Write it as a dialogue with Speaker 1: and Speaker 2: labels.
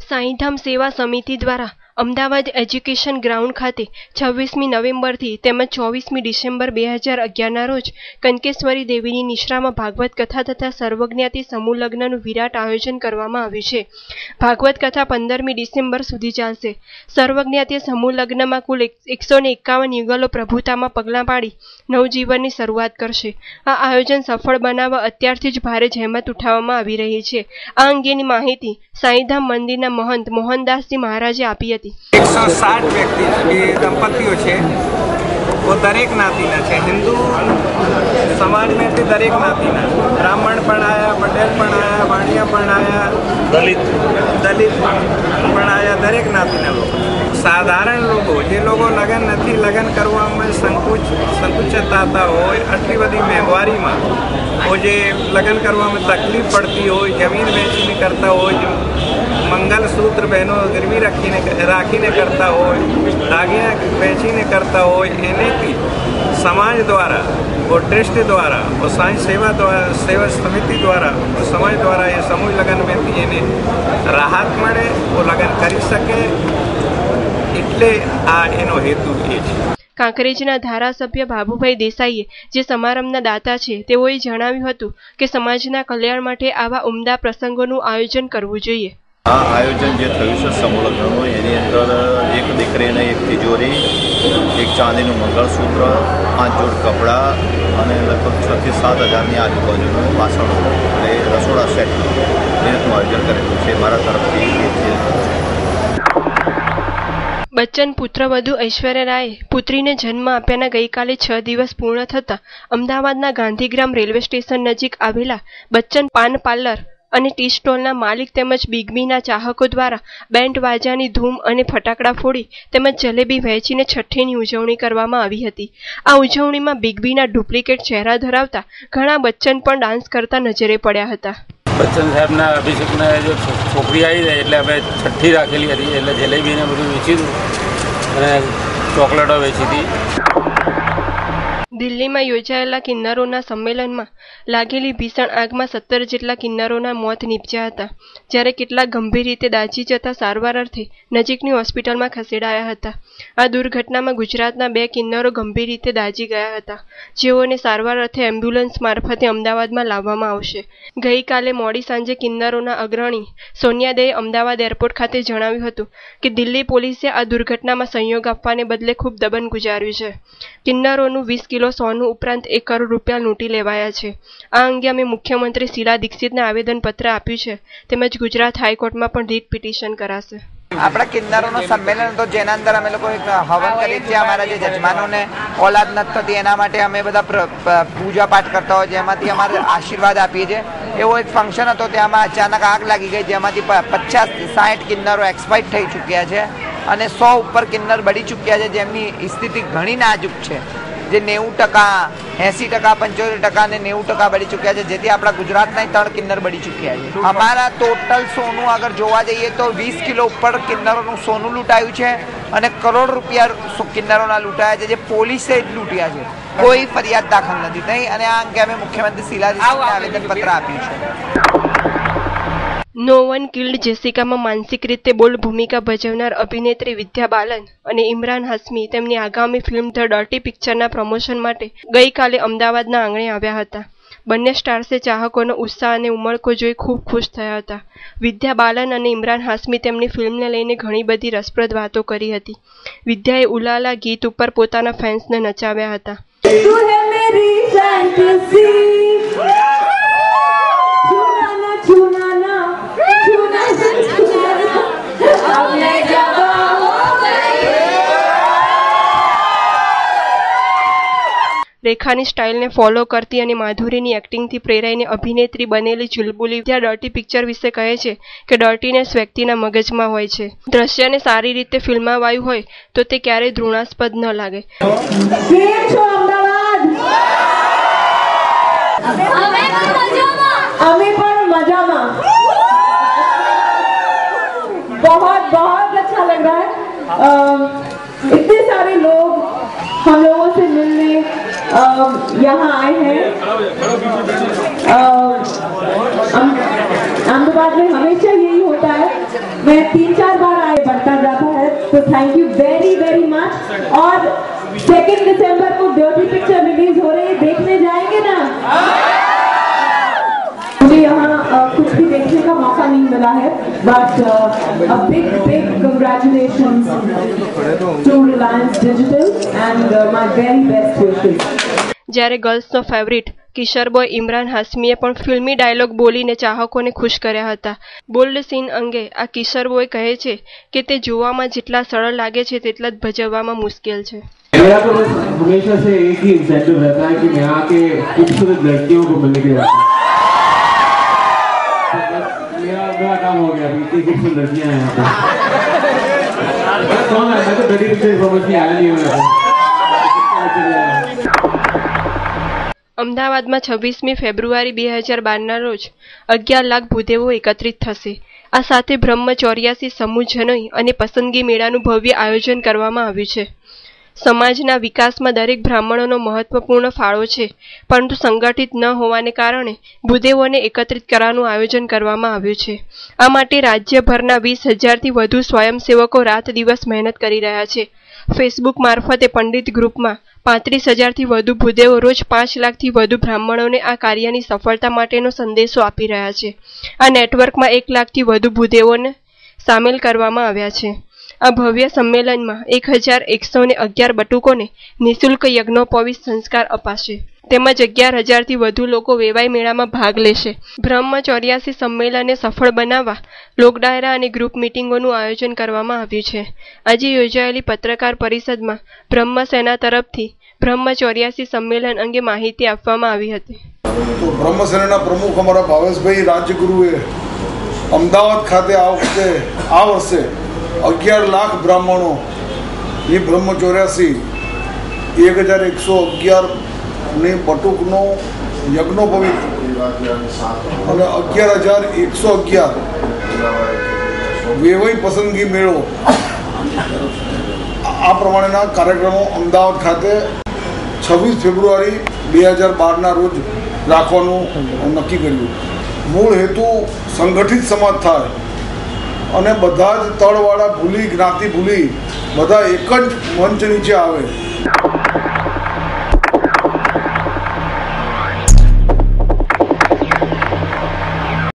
Speaker 1: સાંઈધામ સેવા સમિતિ દ્વારા અમદાવાદ એજ્યુકેશન ગ્રાઉન્ડ ખાતે 26મી નવેમ્બરથી તેમજ 24મી ડિસેમ્બર 2011ના રોજ કનકેશ્વરી દેવીની નિશ્રામાં ભાગવત કથા તથા સર્વજ્ઞાતિ સમૂહ લગ્નનું વિરાટ આયોજન કરવામાં આવ્યું છે। ભાગવત કથા 15મી ડિસેમ્બર સુધી ચાલશે। સર્વજ્ઞાતિ સમૂહ લગ્નમાં કુલ 151 યુગલો પ્રભુતામાં પગલાં પાડી નવજીવનની શરૂઆત કરશે। આ આયોજન સફળ બનાવવા અત્યારથી જ ભારે જહેમત ઉઠાવવામાં આવી રહી છે। આ અંગેની માહિતી સાંઈધામ મંદિરના महंत मोहनदासजी महाराजे आपी हती।
Speaker 2: 160 व्यक्ति दंपतिओ छे वो दरेक नातीना छे। हिंदू समाज में दरेक नातीना ब्राह्मण पण आया, पटेल पण आया, वाणिया पण आया, दलित पण आया, दरेक नातीना लोग। साधारण लोगों जे लोगों लगन नहीं लगन करवा में संकुचितता हो, आटली बड़ी मोंघवारी में वो जे लगन करवा में तकलीफ पड़ती हो, जमीन वेचीने करता हो, मंगलसूत्र बहनों गिरवी राखीने करता हो, दागिना वेचीने करता हो, एने की समाज द्वारा वो ट्रस्ट द्वारा वो साईं सेवा समिति द्वारा वो समाज द्वारा ये समूह लगन में एने राहत मळे, वो लगन करी सके એટલે આ એનો હેતુ એ છે।
Speaker 1: કાંકરેજના ધારાસભ્ય બાબુભાઈ દેસાઈએ જે સમારંભના દાતા છે તેઓએ જણાવ્યું હતું કે સમાજના કલ્યાણ માટે આવા ઉમદા પ્રસંગોનું આયોજન કરવું જોઈએ।
Speaker 3: આ આયોજન જે થયું છે સમૂહ લગ્નનું એની અંદર એક દીકરીને એક તિજોરી, એક ચાંદીનું મંગળસૂત્ર, 5 જોડ કપડાં અને લગભગ 6 થી 7 હજારની આજુબાજુનું વાસણો એટલે રસોડા સેટ એનું આયોજન કરેલું છે મારા તરફથી।
Speaker 1: બચ્ચન પુત્રવધુ ઐશ્વર્યા રાયે પુત્રીને જન્મ આપ્યાના ગઈકાલે 6 દિવસ પૂર્ણ થતા અમદાવાદના ગાંધીગ્રામ રેલવે સ્ટેશન નજીક આવેલા બચ્ચન પાન પાર્લર અને ટી સ્ટોલના માલિક તેમજ બિગ બીના ચાહકો દ્વારા બેન્ડ વાજાની ધૂમ અને ફટાકડા ફોડી તેમજ જલેબી વહેંચીને છઠ્ઠીની ઉજવણી કરવામાં આવી હતી। આ ઉજવણીમાં બિગ બીના ડુપ્લિકેટ ચહેરા ધરાવતા ઘણા બચ્ચન પણ ડાન્સ કરતા નજરે પડ્યા હતા।
Speaker 4: बच्चन साहब ना अभिषेक ने जो छोकरी आई है એટલે અમે છઠ્ઠી રાખેલી હતી એટલે જલેબી ને બધું વેચી દીધું અને ચોકલેટો વેચી હતી। દિલ્હીમાં યોજાયેલા કિન્નરોના સંમેલનમાં લાગેલી ભીષણ આગમાં 17 જેટલા કિન્નરોના મોત નીપજ્યા હતા, જ્યારે કેટલાક ગંભીર રીતે દાઝી જતા સારવાર અર્થે નજીકની હોસ્પિટલમાં ખસેડાયા હતા। આ દુર્ઘટનામાં ગુજરાતના 2 કિન્નરો ગંભીર રીતે દાઝી ગયા હતા, જેઓને સારવાર અર્થે એમ્બ્યુલન્સ મારફતે અમદાવાદમાં લાવવામાં આવશે। ગઈકાલે મોડી સાંજે કિન્નરોના અગ્રણી સોનિયાદેએ અમદાવાદ એરપોર્ટ ખાતે જણાવ્યું હતું કે દિલ્હી પોલીસે આ દુર્ઘટનામાં સહયોગ આપવાને બદલે ખૂબ દબન ગુજાર્યું છે। કિન્નરોનું 20 કિલો સોનું ઉપરાંત 1 કરોડ રૂપિયા લૂંટી લેવાયા છે। આ અંગે અમે મુખ્યમંત્રી શીલા દીક્ષિતને આવેદનપત્ર આપ્યું છે તેમજ ગુજરાત હાઈકોર્ટમાં પણ રીટ પિટિશન કરાશે।
Speaker 5: આપણા કિન્નરોનો સંમેલન હતો જેના અંદર અમે લોકો એક હવન કરીએ છીએ। અમારા જે જજમાનોને ઓલાદ નથી થતી એના માટે અમે બધા પૂજા પાઠ કરતા હોય, જેમાંથી અમારે આશીર્વાદ આપીએ છીએ। એવો એક ફંક્શન હતો, ત્યાંમાં અચાનક આગ લાગી ગઈ, જેમાંથી 50-60 કિન્નરો એક્સપાયર થઈ ચૂક્યા છે અને 100 ઉપર કિન્નર બળી ચૂક્યા છે, જેમની સ્થિતિ ઘણી નાજુક છે। જે 90%, 80%, 75% અને 90% બળી ચૂક્યા છે, જેથી આપણા ગુજરાતના 3 કિન્નર બળી ચૂક્યા છે। અમારા ટોટલ સોનું અગર જોવા જઈએ તો 20 કિલો ઉપર કિન્નરોનું સોનું લૂંટાયું છે અને કરોડ રૂપિયા કિન્નરોના લૂંટાયા છે, જે પોલીસે જ લૂંટ્યા છે। કોઈ ફરિયાદ દાખલ નથી થઈ અને આ અંગે અમે મુખ્યમંત્રી શીલા દીક્ષિતને આવેદનપત્ર આપ્યું છે।
Speaker 1: નો વન કિલ્ડ જેસિકામાં માનસિક રીતે બોલ્ડ ભૂમિકા ભજવનાર અભિનેત્રી વિદ્યા બાલન અને ઇમરાન હાશમી તેમની આગામી ફિલ્મ ધ ડર્ટી પિક્ચરના પ્રમોશન માટે ગઈકાલે અમદાવાદના આંગણે આવ્યા હતા। બંને સ્ટાર્સે ચાહકોનો ઉત્સાહ અને ઉમળકો જોઈ ખૂબ ખુશ થયા હતા। વિદ્યા બાલન અને ઇમરાન હાશમી તેમની ફિલ્મને લઈને ઘણી બધી રસપ્રદ વાતો કરી હતી। વિદ્યાએ ઉલાલા ગીત ઉપર પોતાના ફેન્સને નચાવ્યા હતા। રેખાની સ્ટાઇલને ફોલો કરતી અને માધુરીની એક્ટિંગથી પ્રેરાઈને અભિનેત્રી બનેલી ચુલબુલી વિદ્યા ડર્ટી પિક્ચર વિશે કહે છે કે ડર્ટીનેસ વ્યક્તિના મગજમાં હોય છે। દ્રશ્યને સારી રીતે ફિલ્માવાયું હોય તો તે ક્યારેય ધૃણાસ્પદ ન લાગે।
Speaker 6: बहुत अच्छा लग रहा है। इतने सारे लोग हम लोगों से मिलने यहाँ आए हैं। अहमदाबाद में हमेशा यही होता है मैं 3-4 बार आए बढ़ता जाता है, तो thank you very very much. और 2 दिसंबर को डर्टी पिक्चर रिलीज हो रही है, देखने जाएंगे ना? मुझे यहाँ कुछ भी देखने का मौका नहीं मिला है, but a big big congratulations to Reliance Digital and my very best wishes.
Speaker 1: જ્યારે ગર્લ્સનો ફેવરિટ કિશોર બોય ઇમરાન હાશમીએ પણ ફિલ્મી ડાયલોગ બોલીને ચાહકોને ખુશ કર્યા હતા। બોલ્ડ સીન અંગે આ કિશોર બોય કહે છે કે તે જોવામાં જેટલા સરળ લાગે છે તેટલા જ ભજવવામાં મુશ્કેલ છે।
Speaker 7: मेरा तो हमेशा से एक ही इंसेंटिव रहता है कि मैं आके खूबसूरत लड़कियों को मिलने के बाद मेरा काम हो गया, इतनी खूबसूरत लड़कियां हैं यहाँ पे। कौन है? मैं तो डर्टी पिक्चर समझ के आया नहीं हूँ।
Speaker 1: અમદાવાદમાં 26મી ફેબ્રુઆરી 2012ના રોજ 11 લાખ ભૂદેવો એકત્રિત થશે। આ સાથે બ્રહ્મ 84 સમૂહ જનોઈ અને પસંદગી મેળાનું ભવ્ય આયોજન કરવામાં આવ્યું છે। સમાજના વિકાસમાં દરેક બ્રાહ્મણોનો મહત્વપૂર્ણ ફાળો છે, પરંતુ સંગઠિત ન હોવાને કારણે ભૂદેવોને એકત્રિત કરવાનું આયોજન કરવામાં આવ્યું છે। આ માટે રાજ્યભરના 20,000થી વધુ સ્વયંસેવકો રાત દિવસ મહેનત કરી રહ્યા છે। ફેસબુક મારફતે પંડિત ગ્રુપમાં 35,000થી વધુ ભૂદેવો રોજ 5 લાખથી વધુ બ્રાહ્મણોને આ કાર્યની સફળતા માટેનો સંદેશો આપી રહ્યા છે। આ નેટવર્કમાં 1 લાખથી વધુ ભૂદેવોને સામેલ કરવામાં આવ્યા છે। આ ભવ્ય સંમેલનમાં 1,111 બટુકોને નિઃશુલ્ક યજ્ઞોપવિત સંસ્કાર અપાશે, તેમજ 11,000થી વધુ લોકો વેવાઈ મેળામાં ભાગ લેશે। બ્રહ્મ 84 સંમેલનને સફળ બનાવવા લોકડાયરા અને ગ્રુપ મિટિંગોનું આયોજન કરવામાં આવ્યું છે। આજે યોજાયેલી પત્રકાર પરિષદમાં બ્રહ્મ સેના તરફથી બ્રહ્મ 84 સંમેલન અંગે માહિતી આપવામાં આવી હતી।
Speaker 8: તો બ્રહ્મ સેનાના પ્રમુખ અમારા ભાવેશભાઈ રાજગુરુએ અમદાવાદ ખાતે આ વર્ષે 11 લાખ બ્રાહ્મણો એ બ્રહ્મ 84 1,111 ની બટુકનો યજ્ઞોપવિત અને 11,111 વેવાઈ પસંદગી મેળો આ પ્રમાણેના કાર્યક્રમો અમદાવાદ ખાતે 26 ફેબ્રુઆરી 2012ના રોજ રાખવાનું નક્કી કર્યું। મૂળ હેતુ સંગઠિત સમાજ થાય અને બધા જ તળવાળા ભૂલી જ્ઞાતિ ભૂલી બધા એક જ મંચ નીચે આવે।